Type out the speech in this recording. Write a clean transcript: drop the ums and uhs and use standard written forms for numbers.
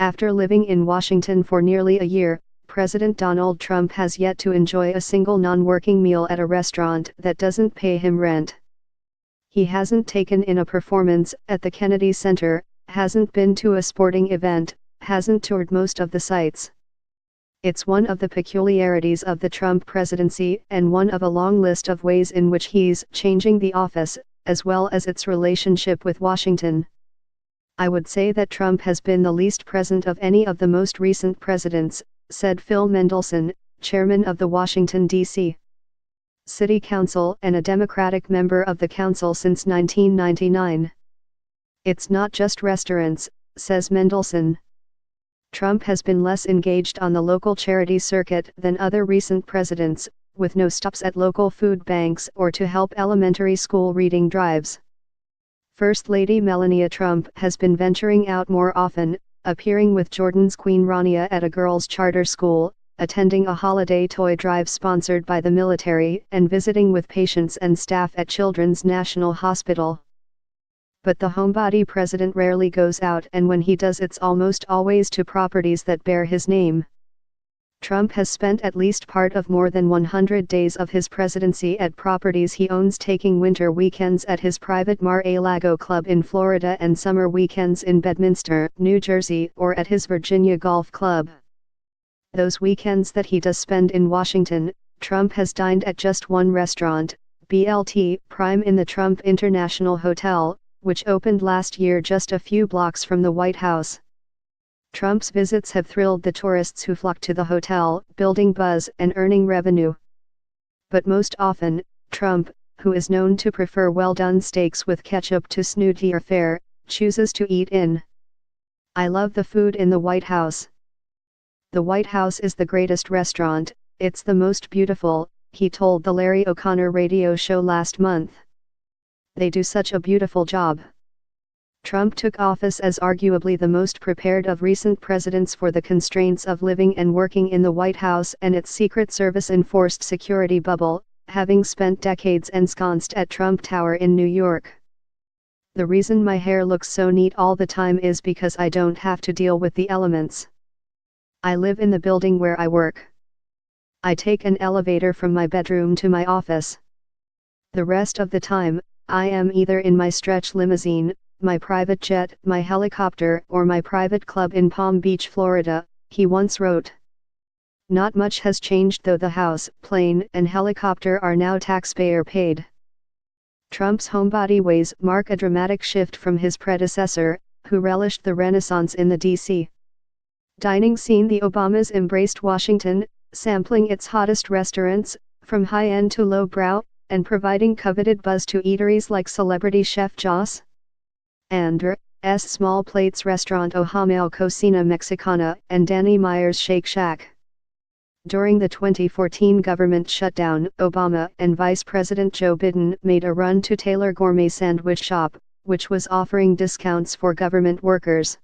After living in Washington for nearly a year, President Donald Trump has yet to enjoy a single non-working meal at a restaurant that doesn't pay him rent. He hasn't taken in a performance at the Kennedy Center, hasn't been to a sporting event, hasn't toured most of the sites. It's one of the peculiarities of the Trump presidency and one of a long list of ways in which he's changing the office, as well as its relationship with Washington. I would say that Trump has been the least present of any of the most recent presidents, said Phil Mendelson, chairman of the Washington, D.C. City Council and a Democratic member of the council since 1999. It's not just restaurants, says Mendelson. Trump has been less engaged on the local charity circuit than other recent presidents, with no stops at local food banks or to help elementary school reading drives. First Lady Melania Trump has been venturing out more often, appearing with Jordan's Queen Rania at a girls' charter school, attending a holiday toy drive sponsored by the military, and visiting with patients and staff at Children's National Hospital. But the homebody president rarely goes out, and when he does, it's almost always to properties that bear his name. Trump has spent at least part of more than 100 days of his presidency at properties he owns, taking winter weekends at his private Mar-a-Lago club in Florida and summer weekends in Bedminster, New Jersey, or at his Virginia Golf Club. Those weekends that he does spend in Washington, Trump has dined at just one restaurant, BLT Prime in the Trump International Hotel, which opened last year just a few blocks from the White House. Trump's visits have thrilled the tourists who flock to the hotel, building buzz and earning revenue. But most often, Trump, who is known to prefer well-done steaks with ketchup to snooty fare, chooses to eat in. I love the food in the White House. The White House is the greatest restaurant, it's the most beautiful, he told the Larry O'Connor radio show last month. They do such a beautiful job. Trump took office as arguably the most prepared of recent presidents for the constraints of living and working in the White House and its Secret Service-enforced security bubble, having spent decades ensconced at Trump Tower in New York. The reason my hair looks so neat all the time is because I don't have to deal with the elements. I live in the building where I work. I take an elevator from my bedroom to my office. The rest of the time, I am either in my stretch limousine, my private jet, my helicopter, or my private club in Palm Beach, Florida, he once wrote. Not much has changed, though. The house, plane, and helicopter are now taxpayer paid. Trump's homebody ways mark a dramatic shift from his predecessor, who relished the Renaissance in the D.C. dining scene. The Obamas embraced Washington, sampling its hottest restaurants, from high-end to low-brow, and providing coveted buzz to eateries like celebrity chef Joss Andr's Small Plates restaurant, Ojamel Cocina Mexicana, and Danny Meyer's Shake Shack. During the 2014 government shutdown, Obama and Vice President Joe Biden made a run to Taylor Gourmet Sandwich Shop, which was offering discounts for government workers.